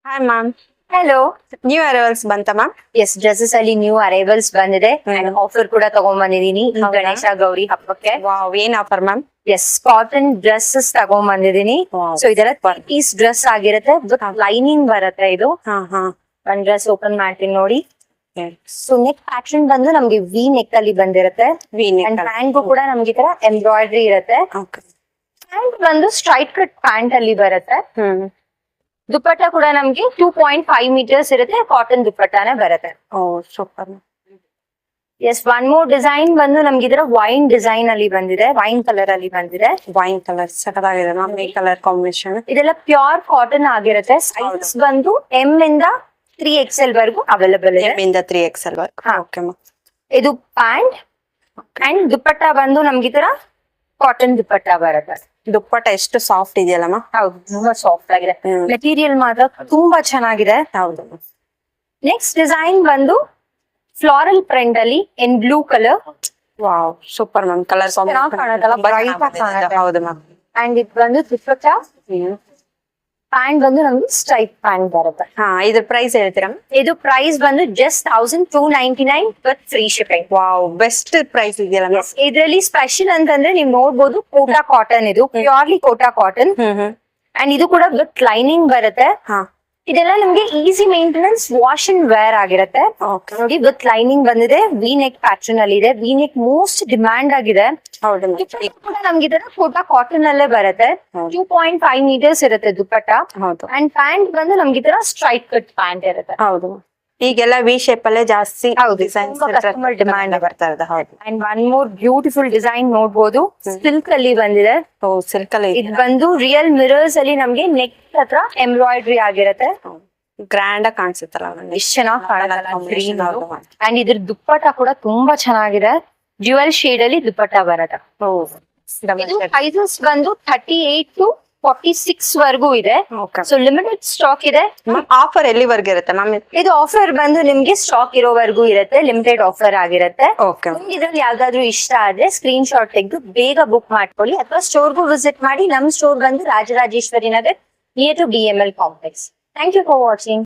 Hi ma'am, hello. New arrivals ಬಂತ ma'am? S, dresses ಅಲ್ಲಿ new arrivals ಬಂದಿದೆ and offer ಕೂಡ ತಗೊಂಡ್ ಬಂದಿದೀನಿ ಈ ಹೌದಾ? ಗಣೇಶ ಗೌರಿ ಹಬ್ಬಕ್ಕೆ. ವಾವ್, ಏನ್ offer ma'am? Yes, cotton dresses ತಗೊಂಡ್ ಬಂದಿದೀನಿ. Wow. ಸೊ ಇದರ ಪೀಸ್ ಡ್ರೆಸ್ ಆಗಿರುತ್ತೆ ವಿತ್ ಲೈನಿಂಗ್ ಬರುತ್ತೆ. ಇದು ಹಾ ಹಾ ಒಂದ್ ಡ್ರೆಸ್ ಓಪನ್ ಮಾಡ್ತೀನಿ ನೋಡಿ. ಸೊ ನೆಕ್ ಪ್ಯಾಟರ್ನ್ ಬಂದು ನಮ್ಗೆ ವಿ ನೆಕ್ ಅಲ್ಲಿ ಬಂದಿರುತ್ತೆ ಅಂಡ್ ಪ್ಯಾಂಟ್ ಕೂಡ ನಮ್ಗೆ ಈ ತರ ಎಂಬ್ರಾಯ್ಡ್ರಿ ಇರುತ್ತೆ. ಪ್ಯಾಂಟ್ ಬಂದು ಸ್ಟ್ರೈಟ್ ಕಟ್ ಪ್ಯಾಂಟ್ ಅಲ್ಲಿ ಬರುತ್ತೆ. ದುಪ್ಪಟ್ಟ ಕೂಡ ನಮ್ಗೆ 2.5 ಮೀಟರ್ಸ್ ಇರುತ್ತೆ. ಕಾಟನ್ ದುಪ್ಪಟ್ಟಾನೇ ಬರುತ್ತೆ. Oh super. Yes, one more design ಬಂದು ನಮ್ಗೆ ಇದರ ವೈನ್ ಡಿಸೈನ್ ಅಲ್ಲಿ ಬಂದಿದೆ, ವೈನ್ ಕಲರ್ ಅಲ್ಲಿ ಬಂದಿದೆ. ವೈನ್ ಕಲರ್ ಸಖತ್ತಾಗಿದೆ ಮ್ಯಾಮ್, ಈ ಕಲರ್ ಕಾಂಬಿನೇಷನ್. ಇದೆಲ್ಲ ಪ್ಯೂರ್ ಕಾಟನ್ ಆಗಿರುತ್ತೆ. ಸೈಜಸ್ ಬಂದು ಎಂ ಇಂದ 3XL ವರೆಗೂ ಅವೈಲೇಬಲ್ ಇದೆ. ಇಂದ 3XL ಹಾ. Okay ma'am. ಇದು ಪ್ಯಾಂಟ್ ಅಂಡ್ ದುಪ್ಪಟ್ಟ ಬಂದು ನಮ್ಗೆ ಈ ತರ ಕಾಟನ್ ದುಪ್ಪಟ್ಟ ಬರುತ್ತೆ. ದುಪ್ಪಟ್ಟ ಎಷ್ಟು ಸಾಫ್ಟ್ ಇದೆಯಲ್ಲ ಮ್ಯಾಮ್? ಹೌದು, ತುಂಬಾ ಸಾಫ್ಟ್ ಆಗಿದೆ. ಮೆಟೀರಿಯಲ್ ಮಾತ್ರ ತುಂಬಾ ಚೆನ್ನಾಗಿದೆ. ಹೌದು. ನೆಕ್ಸ್ಟ್ ಡಿಸೈನ್ ಬಂದು ಫ್ಲಾರಲ್ ಪ್ರಿಂಟ್ ಅಲ್ಲಿ in blue colour. Wow super ma'am, colour ಚೆನ್ನಾಗ್ ಕಾಣುತ್ತಲ್ಲ, bright ಆಗಿ ಕಾಣುತ್ತೆ. ಹೌದು ಮ್ಯಾಮ್. ಅಂಡ್ ಇದು ಬಂದು ದುಪ್ಪಟ್ಟ. ಪ್ಯಾಂಟ್ ಬಂದು ನಮ್ಗೆ ಸ್ಟ್ರೈಟ್ ಪ್ಯಾಂಟ್ ಬರುತ್ತೆ. ಹಾ, ಇದ್ರ ಪ್ರೈಸ್ ಹೇಳ್ತೀರಾ? ಇದು ಪ್ರೈಸ್ ಬಂದು just 1299 with free shipping. Wow, best price ಇದೆಯಲ್ಲ ಮ್ಯಾಮ್. ಇದ್ರಲ್ಲಿ ಸ್ಪೆಷಲ್ ಅಂತಂದ್ರೆ ನೀವು ನೋಡ್ಬೋದು, ಕೋಟಾ ಕಾಟನ್. ಇದು ಪ್ಯೂರ್ಲಿ ಕೋಟಾ ಕಾಟನ್ ಅಂಡ್ ಇದು ಕೂಡ ವಿತ್ ಲೈನಿಂಗ್ ಬರುತ್ತೆ. ಹಾ ಇದೆಲ್ಲ ನಮ್ಗೆ easy maintenance, wash and wear ಆಗಿರುತ್ತೆ. ಓಕೆ ನೋಡಿ, ವಿತ್ ಲೈನಿಂಗ್ ಬಂದಿದೆ, ವಿ ನೆಕ್ ಪ್ಯಾಟರ್ನ್ ಅಲ್ಲಿ ಇದೆ. ವಿ ನೆಕ್ ಮೋಸ್ಟ್ ಡಿಮ್ಯಾಂಡ್ ಆಗಿದೆ. ಹೌದು ದುಪ್ಪಟ್ಟ ಕೂಡ ನಮ್ಗೆ ಇದರ ಕೋಟಾ ಕಾಟನ್ ಅಲ್ಲೇ ಬರುತ್ತೆ. 2.5 ಮೀಟರ್ಸ್ ಇರುತ್ತೆ ದುಪ್ಪಟ್ಟ. ಹೌದು ಅಂಡ್ ಪ್ಯಾಂಟ್ ಬಂದು ನಮ್ಗೆ ಇದರ ಸ್ಟ್ರೈಟ್ ಕಟ್ ಪ್ಯಾಂಟ್ ಇರುತ್ತೆ. ಹೌದು. ಈಗೆಲ್ಲ ವಿ ಶೇಪ್ ಅಲ್ಲೇ ಜಾಸ್ತಿ ಹೌದು, ಡಿಸೈನ್ಸ್ ತುಂಬಾ customer demand ಬರ್ತಾ ಇದೆ. ಹೌದು. And one more beautiful design ನೋಡ್ಬೋದು, ಸಿಲ್ಕ್ ಅಲ್ಲಿ ಬಂದಿದೆ. ಓ ಸಿಲ್ಕ್ ಅಲ್ಲಿ ಇದು ಬಂದು ರಿಯಲ್ ಮಿರರ್ಸ್ ಅಲ್ಲಿ ನಮ್ಗೆ ನೆಕ್ ಹತ್ರ ಎಂಬ್ರಾಯ್ಡ್ರಿ ಆಗಿರುತ್ತೆ. ಗ್ರ್ಯಾಂಡ್ ಆಗಿ ಕಾಣಿಸುತ್ತಲ್ಲ ಅದನ್ನ. ಎಷ್ಟು ಚೆನ್ನಾಗಿ ಕಾಣಲ್ಲ combination ಗ್ರೀನ್. ಹೌದು. ಅಂಡ್ ಇದ್ರ ದುಪ್ಪಟ್ಟ ಕೂಡ ತುಂಬಾ ಚೆನ್ನಾಗಿದೆ. ಡ್ಯುಯಲ್ ಶೇಡ್ ಅಲ್ಲಿ ದುಪ್ಪಟ್ಟ ಬರುತ್ತೆ. ಓ ಇದು ಸೈಜಸ್ ಬಂದು 38 to 46 ವರೆಗೂ ಇದೆ. ಓಕೆ. ಸೊ ಲಿಮಿಟೆಡ್ ಸ್ಟಾಕ್ ಇದೆ. ಆಫರ್ ಎಲ್ಲಿವರೆಗೆ ಇರುತ್ತೆ ಮ್ಯಾಮ್? ಇದು ಆಫರ್ ಬಂದು ನಿಮ್ಗೆ ಸ್ಟಾಕ್ ಇರೋವರೆಗೂ ಇರುತ್ತೆ. ಲಿಮಿಟೆಡ್ ಆಫರ್ ಆಗಿರುತ್ತೆ. ಓಕೆ. ನಿಮ್ಗೆ ಇದ್ರಲ್ಲಿ ಯಾವ್ದಾದ್ರು ಇಷ್ಟ ಆದ್ರೆ ಸ್ಕ್ರೀನ್ ಶಾಟ್ ತೆಗೆದು ಬೇಗ ಬುಕ್ ಮಾಡ್ಕೊಳ್ಳಿ, ಅಥವಾ ಸ್ಟೋರ್ಗೂ ವಿಸಿಟ್ ಮಾಡಿ. ನಮ್ ಸ್ಟೋರ್ ಬಂದು Rajarajeshwari Nagar, near to BML complex. Thank you for watching.